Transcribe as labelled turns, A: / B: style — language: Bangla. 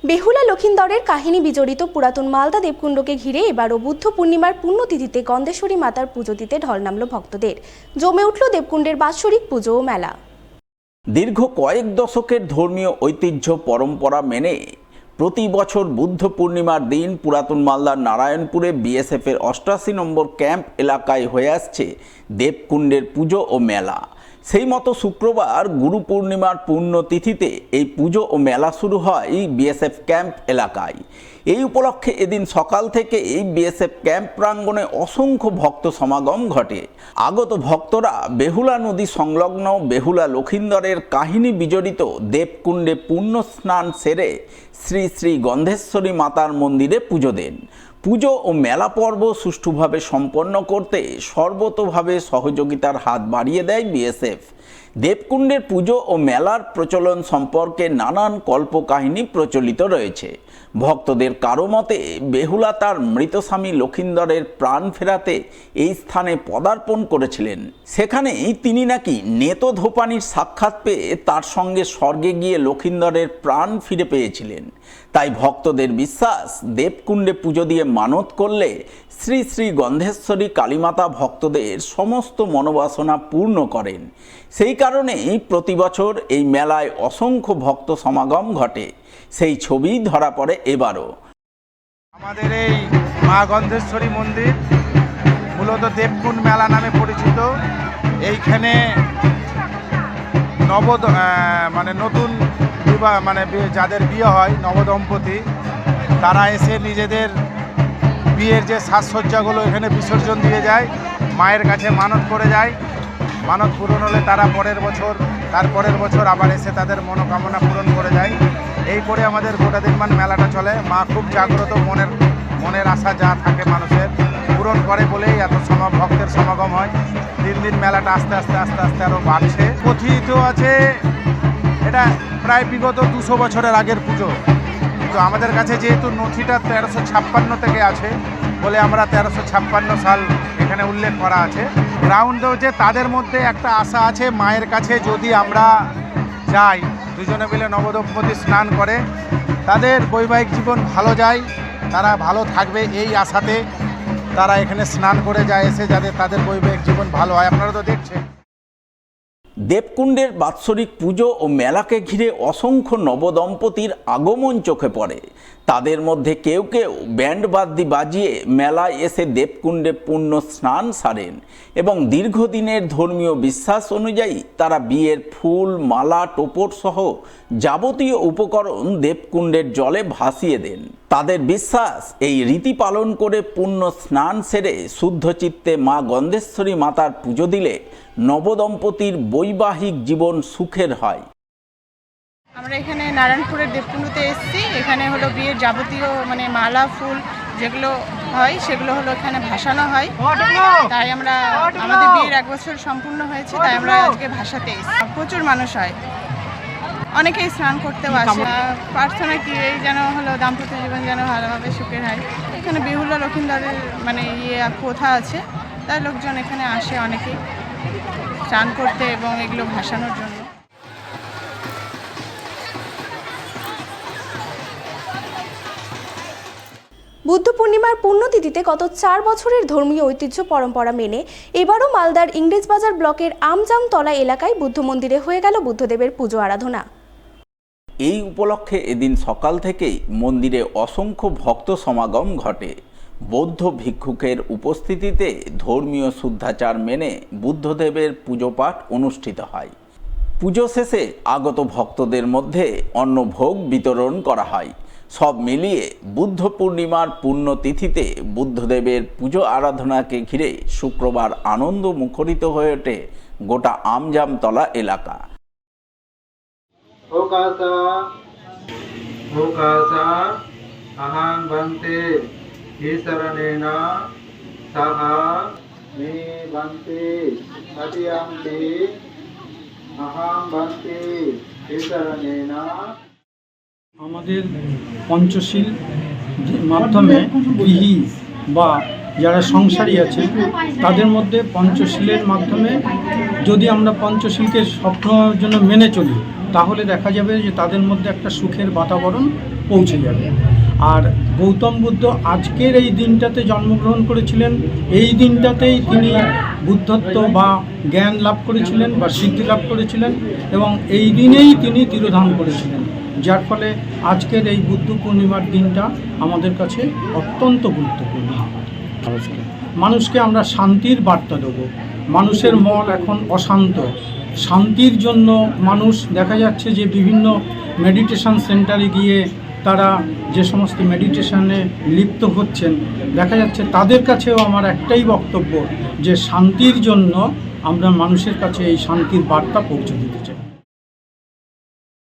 A: বেহুলা লখিন্দরের কাহিনী বিজড়িত পুরাতন মালদা দেবকুণ্ডকে ঘিরে এবারও বুদ্ধ পূর্ণিমার পুণ্যতিথিতে গন্ধেশ্বরী মাতার পুজো দিতে ঢল নামল ভক্তদের। জমে উঠল দেবকুণ্ডের বাৎসরিক পুজো ও মেলা।
B: দীর্ঘ কয়েক দশকের ধর্মীয় ঐতিহ্য পরম্পরা মেনে প্রতি বছর বুদ্ধ পূর্ণিমার দিন পুরাতন মালদার নারায়ণপুরে বিএসএফের ৮৮ নম্বর ক্যাম্প এলাকায় হয়ে আসছে দেবকুণ্ডের পুজো ও মেলা। সেই মতো শুক্রবার গুরু পূর্ণিমার পুণ্যতিথিতে এই পুজো ও মেলা শুরু হয় বিএসএফ ক্যাম্প এলাকায়। এই উপলক্ষে এদিন সকাল থেকে এই বিএসএফ ক্যাম্প প্রাঙ্গণে অসংখ্য ভক্ত সমাগম ঘটে। আগত ভক্তরা বেহুলা নদী সংলগ্ন বেহুলা লখিন্দরের কাহিনী বিজড়িত দেবকুণ্ডে পুণ্য স্নান সেরে শ্রী শ্রী গন্ধেশ্বরী মাতার মন্দিরে পুজো দেন। পুজো ও মেলা পর্ব সুষ্ঠুভাবে সম্পন্ন করতে সর্বতোভাবে সহযোগিতার হাত বাড়িয়ে দেয় বিএসএফ। দেবকুণ্ডের পুজো ও মেলার প্রচলন সম্পর্কে নানান কল্পকাহিনী প্রচলিত রয়েছে। ভক্তদের কারো মতে বেহুলা তার মৃত স্বামী লখিন্দরের প্রাণ ফেরাতে এই স্থানে পদার্পণ করেছিলেন। সেখানেই তিনি নাকি নেত ধোপানির সাক্ষাৎ পেয়ে তার সঙ্গে স্বর্গে গিয়ে লখিন্দরের প্রাণ ফিরে পেয়েছিলেন। তাই ভক্তদের বিশ্বাস দেবকুণ্ডে পুজো দিয়ে মানত করলে শ্রী শ্রী গন্ধেশ্বরী কালীমাতা ভক্তদের সমস্ত মনোবাসনা পূর্ণ করেন। সেই কারণেই প্রতি বছর এই মেলায় অসংখ্য ভক্ত সমাগম ঘটে। সেই ছবি ধরা পড়ে এবারও।
C: আমাদের এই মা গন্ধেশ্বরী মন্দির মূলত দেবকুণ্ড মেলা নামে পরিচিত। এইখানে নতুন বিবাহ যাদের বিয়ে হয় নবদম্পতি, তারা এসে নিজেদের বিয়ের যে সাজসজ্জাগুলো এখানে বিসর্জন দিয়ে যায়, মায়ের কাছে মানত করে যায়। মানত পূরণ হলে তারা তারপরের বছর আবার এসে তাদের মনোকামনা পূরণ করে যায়। এই করে আমাদের গোটা দিনমান মেলাটা চলে। মা খুব জাগ্রত, মনের আশা যা থাকে মানুষের পূরণ করে বলেই এত ভক্তের সমাগম হয়। দিন দিন মেলাটা আস্তে আস্তে আরও বাড়ছে। কথিত আছে এটা প্রায় বিগত ২০০ বছরের আগের পুজো, কিন্তু আমাদের কাছে যেহেতু নথিটা ১৩৫৬ থেকে আছে বলে আমরা ১৩৫৬ সাল এখানে উল্লেখ করা আছে। গ্রাউন্ডেও যে তাদের মধ্যে একটা আশা আছে মায়ের কাছে যদি আমরা যাই, দুজনে মিলে নবদম্পতি স্নান করে তাদের বৈবাহিক জীবন ভালো যায়, তারা ভালো থাকবে এই আশাতে তারা এখানে স্নান করে যায় এসে, যাতে তাদের বৈবাহিক জীবন ভালো হয়। আপনারা তো দেখছেন
B: দেবকুণ্ডের বাৎসরিক পুজো ও মেলাকে ঘিরে অসংখ্য নবদম্পতির আগমন চোখে পড়ে। তাদের মধ্যে কেউ কেউ ব্যান্ড বাদ্যি বাজিয়ে মেলায় এসে দেবকুণ্ডে পুণ্য স্নান সারেন এবং দীর্ঘদিনের ধর্মীয় বিশ্বাস অনুযায়ী তারা বিয়ের ফুল, মালা, টোপর সহ যাবতীয় উপকরণ দেবকুণ্ডের জলে ভাসিয়ে দেন। তাদের বিশ্বাস এই রীতি পালন করে পুণ্য স্নান সেরে শুদ্ধ চিত্তে মা গন্ধেশ্বরী মাতার পুজো দিলে নবদম্পতির বৈবাহিক জীবন সুখের হয়।
D: আমরা এখানে নারায়ণপুরের দেবকুণ্ডতে এসেছি। এখানে হলো বিয়ের যাবতীয় মালা, ফুল যেগুলো হয় সেগুলো হলো এখানে ভাসানো হয়। তাই আমাদের বিয়ের ১ বছর সম্পূর্ণ হয়েছে, তাই আমরা আজকে ভাসাতে এসেছি। প্রচুর মানুষ হয়, অনেকেই স্নান করতেও আসে। প্রার্থনা কি এই যেন হলো দাম্পত্য জীবন যেন ভালোভাবে সুখের হয়। এখানে বেহুলা লখিন্দরের প্রথা আছে, তাই লোকজন এখানে আসে অনেকেই স্নান করতে এবং এগুলো ভাসানোর জন্য।
A: বুদ্ধ পূর্ণিমার পুণ্যতিথিতে গত ৪ বছরের ধর্মীয় ঐতিহ্য পরম্পরা মেনে এবারও মালদার ইংরেজবাজার ব্লকের আমজামতলা এলাকায় বুদ্ধ মন্দিরে হয়ে গেল বুদ্ধদেবের পুজো আরাধনা।
B: এই উপলক্ষে এদিন সকাল থেকেই মন্দিরে অসংখ্য ভক্ত সমাগম ঘটে। বৌদ্ধ ভিক্ষুকের উপস্থিতিতে ধর্মীয় শুদ্ধাচার মেনে বুদ্ধদেবের পুজো পাঠ অনুষ্ঠিত হয়। পুজো শেষে আগত ভক্তদের মধ্যে অন্নভোগ বিতরণ করা হয়। সব মিলিয়ে বুদ্ধ পূর্ণিমার পুণ্যতিথিতে বুদ্ধদেবের পুজো আরাধনাকে ঘিরে শুক্রবার আনন্দ মুখরিত হয়ে ওঠে গোটা আমজামতলা এলাকা।
E: अहं भन्ते ईशरणेन सह मे भन्ते सत्यन्ते अहं भन्ते ईशरणेन।
F: আমাদের পঞ্চশীল মাধ্যমে গৃহী বা যারা সংসারী আছে তাদের মধ্যে পঞ্চশীলের মাধ্যমে যদি আমরা পঞ্চশীলকে সবসময়ের জন্য মেনে চলি, তাহলে দেখা যাবে যে তাদের মধ্যে একটা সুখের বাতাবরণ পৌঁছে যাবে। আর গৌতম বুদ্ধ আজকের এই দিনটাতে জন্মগ্রহণ করেছিলেন, এই দিনটাতেই তিনি বুদ্ধত্ব বা জ্ঞান লাভ করেছিলেন বা সিদ্ধি লাভ করেছিলেন, এবং এই দিনেই তিনি তিরোধান করেছিলেন, যার ফলে আজকের এই বুদ্ধ পূর্ণিমার দিনটা আমাদের কাছে অত্যন্ত গুরুত্বপূর্ণ। মানুষকে আমরা শান্তির বার্তা দেব। মানুষের মন এখন অশান্ত, শান্তির জন্য মানুষ দেখা যাচ্ছে যে বিভিন্ন মেডিটেশন সেন্টারে গিয়ে তারা যে সমস্ত মেডিটেশনে লিপ্ত হচ্ছেন, দেখা যাচ্ছে তাদের কাছেও আমার একটাই বক্তব্য যে শান্তির জন্য আমরা মানুষের কাছে এই শান্তির বার্তা পৌঁছে দিতে চাই।